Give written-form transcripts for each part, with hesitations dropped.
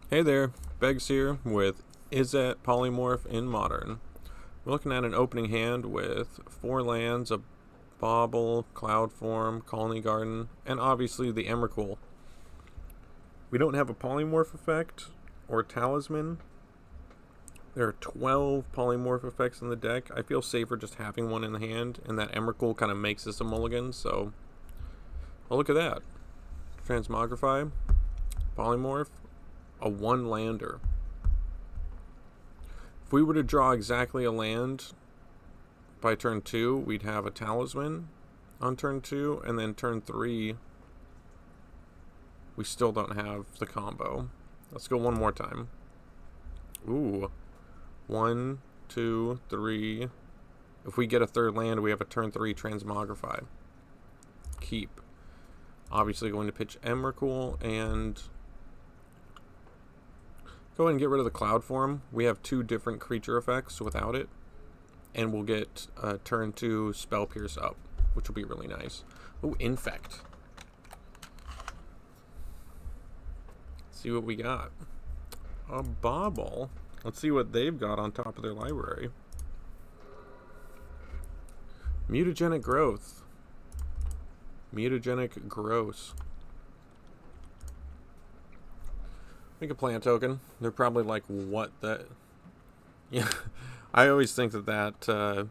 Hey there, Beggs here with Izzet Polymorph in Modern. We're looking at an opening hand with 4 lands, a Bauble, Cloud Form, Colony Garden, and obviously the Emrakul. We don't have a Polymorph effect or Talisman. There are 12 Polymorph effects in the deck. I feel safer just having one in the hand, and that Emrakul kind of makes this a mulligan, so... Oh, look at that. Transmogrify, Polymorph, a 1-lander. If we were to draw exactly a land by turn 2, we'd have a Talisman on turn 2, and then turn 3, we still don't have the combo. Let's go one more time. Ooh. 1, 2, 3. If we get a 3rd land, we have a turn 3 Transmogrify. Keep. Obviously going to pitch Emrakul and go ahead and get rid of the Cloud Form. We have 2 different creature effects without it. And we'll get turn 2 Spell Pierce up, which will be really nice. Oh, Infect. Let's see what we got. A Bauble. Let's see what they've got on top of their library. Mutagenic Growth. Mutagenic Gross. Make a plant token. They're probably like, what the... Yeah, I always think that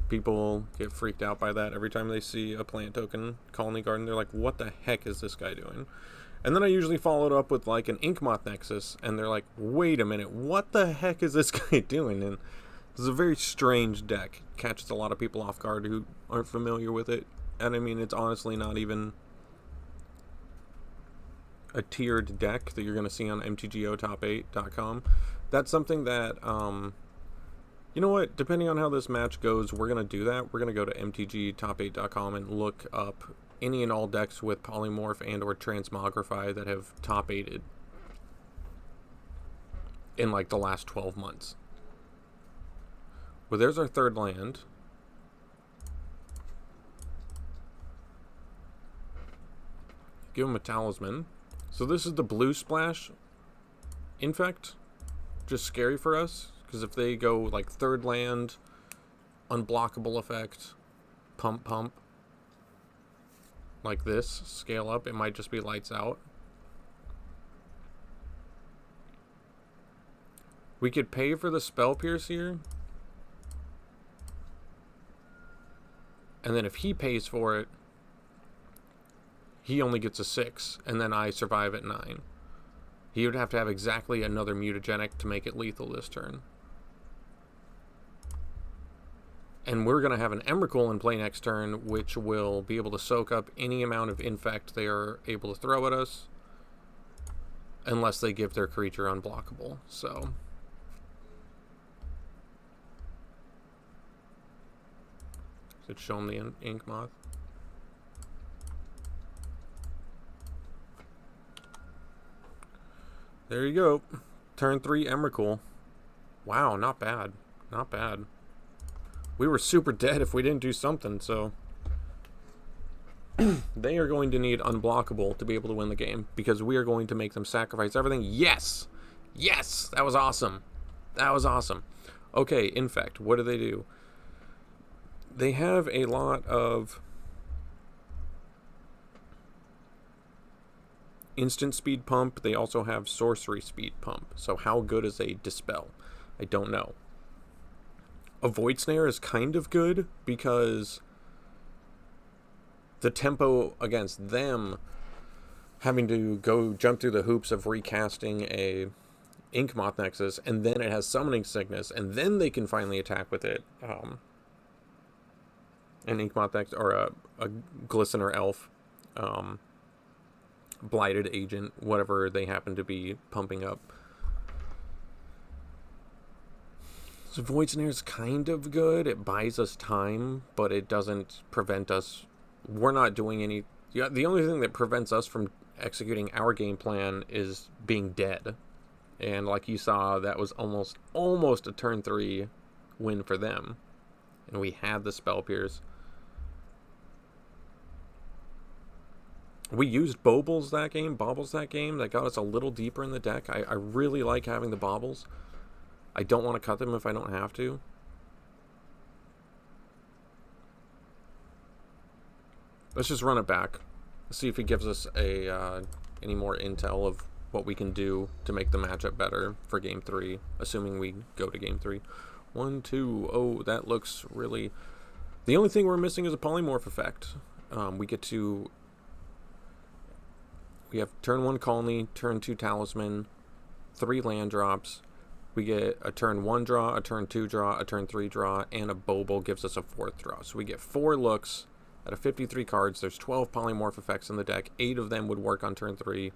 people get freaked out by that every time they see a plant token colony garden. They're like, what the heck is this guy doing? And then I usually follow it up with like an Inkmoth Nexus, and they're like, wait a minute, what the heck is this guy doing? And this is a very strange deck. It catches a lot of people off guard who aren't familiar with it. And I mean, it's honestly not even a tiered deck that you're going to see on mtgotop8.com. That's something that, you know what, depending on how this match goes, we're going to do that. We're going to go to mtgtop8.com and look up any and all decks with Polymorph and or Transmogrify that have top 8'd in like the last 12 months. Well, there's our 3rd land. Give him a Talisman. So this is the blue splash Infect. Just scary for us, because if they go like 3rd land, unblockable effect, pump, like this, scale up, it might just be lights out. We could pay for the Spell Pierce here. And then if he pays for it, he only gets a 6, and then I survive at 9. He would have to have exactly another mutagenic to make it lethal this turn. And we're going to have an Emrakul in play next turn, which will be able to soak up any amount of Infect they are able to throw at us, unless they give their creature unblockable. So let's show them the Inkmoth. There you go. Turn 3 Emrakul. Wow, not bad. Not bad. We were super dead if we didn't do something, so... They are going to need unblockable to be able to win the game, because we are going to make them sacrifice everything. Yes! Yes! That was awesome. That was awesome. Okay, Infect. What do? They have a lot of... instant speed pump. They also have sorcery speed pump. So how good is a dispel? I don't know. A void snare is kind of good because the tempo against them having to go jump through the hoops of recasting a Inkmoth Nexus, and then it has summoning sickness, and then they can finally attack with it. An Inkmoth Nexus or a Glistener Elf. Blighted Agent, whatever they happen to be pumping up. So Void Snare is kind of good. It buys us time, but it doesn't prevent us. We're not doing any... The only thing that prevents us from executing our game plan is being dead. And like you saw, that was almost a turn 3 win for them. And we had the Spell Pierce. We used Baubles that game. That got us a little deeper in the deck. I really like having the Baubles. I don't want to cut them if I don't have to. Let's just run it back. See if he gives us any more intel of what we can do to make the matchup better for Game 3, assuming we go to Game 3. 1, 2, oh, that looks really... The only thing we're missing is a polymorph effect. We have turn 1 Colony, turn 2 Talisman, 3 land drops. We get a turn 1 draw, a turn 2 draw, a turn 3 draw, and a Bobble gives us a 4th draw. So we get 4 looks out of 53 cards. There's 12 polymorph effects in the deck. 8 of them would work on turn 3.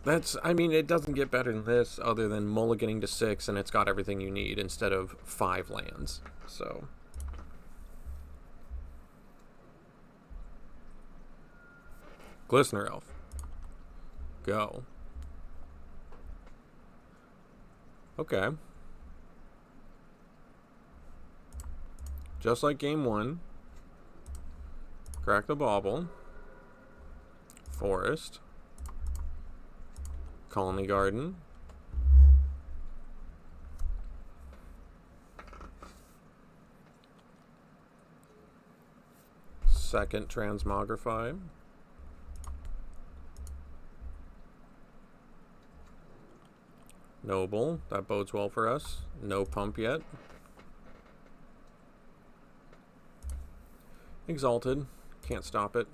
It doesn't get better than this other than mulliganing to 6, and it's got everything you need instead of 5 lands. So... Glistener Elf. Go. Okay. Just like game 1. Crack the Bauble. Forest. Colony Garden. Second Transmogrify. Noble, that bodes well for us. No pump yet. Exalted, can't stop it.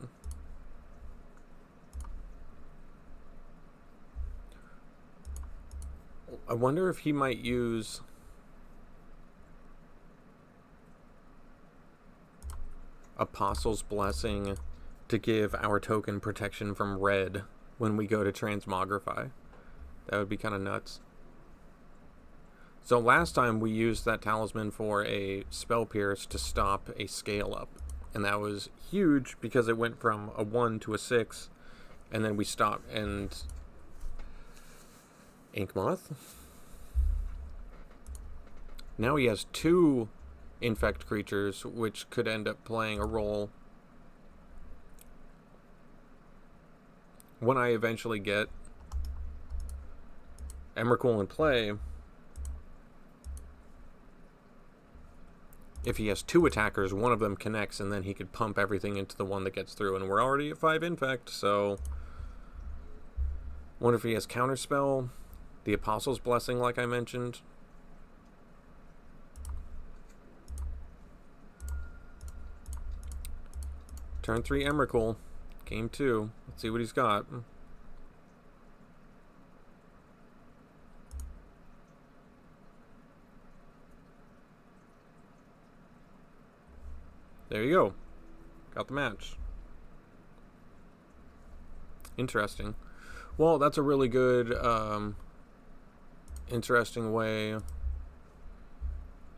I wonder if he might use Apostle's Blessing to give our token protection from red when we go to Transmogrify. That would be kind of nuts. So last time we used that talisman for a Spell Pierce to stop a scale up. And that was huge because it went from a 1 to a 6. And then we stopped and... Inkmoth. Now he has 2 Infect creatures, which could end up playing a role when I eventually get Emrakul in play. If he has 2 attackers, one of them connects, and then he could pump everything into the one that gets through. And we're already at 5 Infect, so... Wonder if he has Counterspell, the Apostle's Blessing, like I mentioned. Turn 3 Emrakul. Game 2. Let's see what he's got. There you go. Got the match. Interesting. Well, that's a really good, interesting way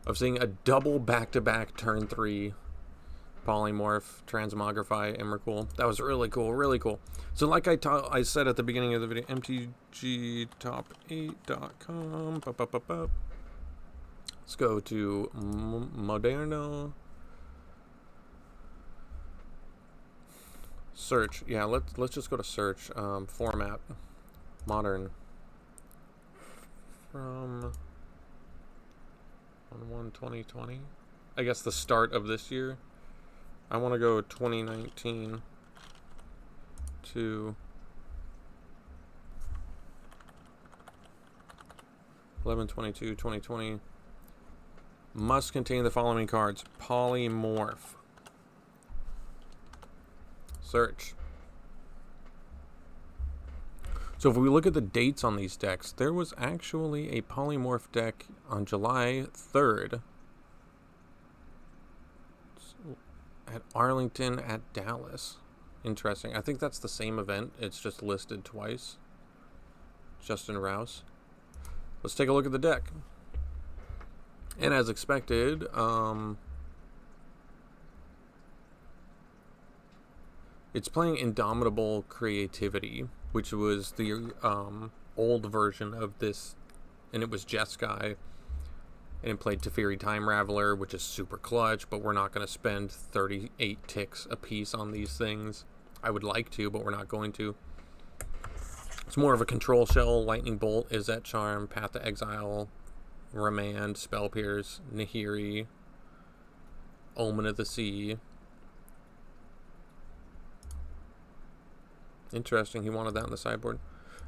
of seeing a double back-to-back turn 3 polymorph, transmogrify, Emrakul. That was really cool, really cool. So like I said at the beginning of the video, mtgtop8.com. Let's go to Moderno. Search. Yeah, let's just go to search. Format. Modern. From 1/1/2020. I guess the start of this year. I want to go 2019 to 11/22/2020. Must contain the following cards. Polymorph. Search. So if we look at the dates on these decks, there was actually a polymorph deck on July 3rd at Arlington at Dallas. Interesting. I think that's the same event. It's just listed twice. Justin Rouse. Let's take a look at the deck. And as expected, it's playing Indomitable Creativity, which was the old version of this, and it was Jeskai. And it played Teferi Time Raveler, which is super clutch, but we're not going to spend 38 ticks a piece on these things. I would like to, but we're not going to. It's more of a control shell. Lightning Bolt, Izzet Charm, Path to Exile, Remand, Spell Pierce, Nahiri, Omen of the Sea. Interesting, he wanted that on the sideboard.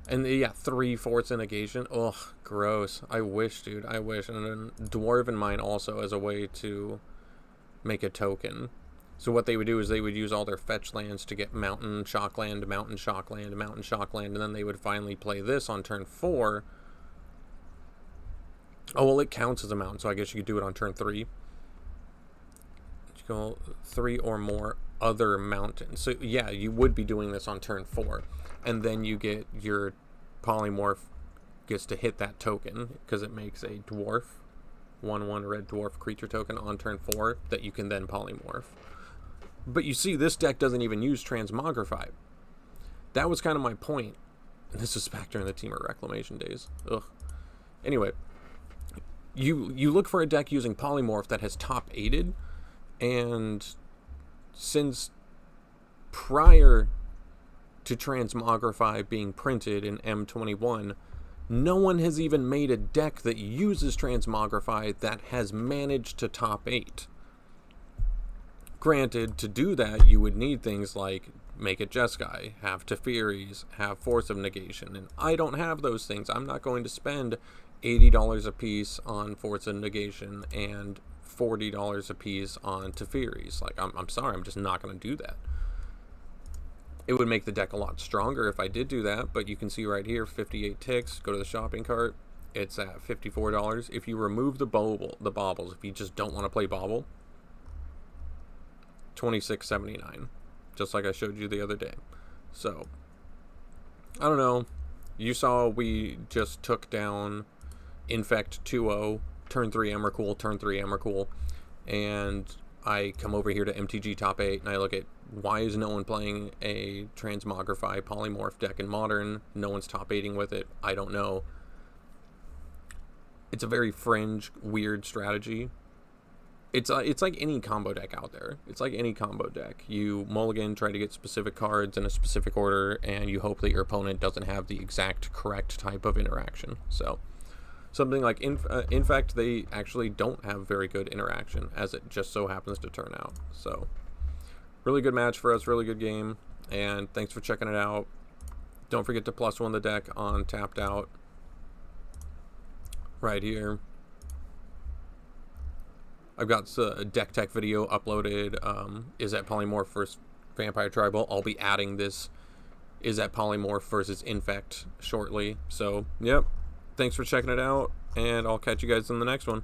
And yeah, 3 Forza Negation. Ugh, gross. I wish, dude. I wish. And then Dwarven Mine also as a way to make a token. So what they would do is they would use all their fetch lands to get Mountain, Shockland, Mountain, Shockland, Mountain, Shockland, and then they would finally play this on turn 4. Oh, well, it counts as a mountain, so I guess you could do it on turn 3. You go 3 or more other mountains. So yeah, you would be doing this on turn 4. And then you get your Polymorph gets to hit that token because it makes a dwarf, 1/1 red dwarf creature token on turn 4 that you can then Polymorph. But you see, this deck doesn't even use Transmogrify. That was kind of my point. And this was back during the Temur Reclamation days. Ugh. Anyway, you look for a deck using Polymorph that has top 8'd, and since prior to Transmogrify being printed in M21, no one has even made a deck that uses Transmogrify that has managed to top 8. Granted, to do that, you would need things like make it Jeskai, have Teferis, have Force of Negation, and I don't have those things. I'm not going to spend $80 a piece on Force of Negation and $40 a piece on Teferis. Like, I'm sorry, I'm just not going to do that. It would make the deck a lot stronger if I did do that, but you can see right here, 58 ticks, go to the shopping cart, it's at $54. If you remove the baubles, if you just don't want to play bauble, $26.79, just like I showed you the other day. So, I don't know, you saw we just took down Infect 2-0, turn 3 Emrakul, turn 3 Emrakul, and I come over here to MTG top 8 and I look at why is no one playing a Transmogrify Polymorph deck in Modern? No one's top 8ing with it. I don't know. It's a very fringe, weird strategy. It's like any combo deck out there. It's like any combo deck. You mulligan, try to get specific cards in a specific order, and you hope that your opponent doesn't have the exact correct type of interaction. So something like Infect, they actually don't have very good interaction, as it just so happens to turn out. So really good match for us, really good game, and thanks for checking it out. Don't forget to +1 the deck on Tapped Out right here. I've got a deck tech video uploaded. Izzet Polymorph versus Vampire Tribal. I'll be adding this Izzet Polymorph versus Infect shortly. So, yep. Thanks for checking it out, and I'll catch you guys in the next one.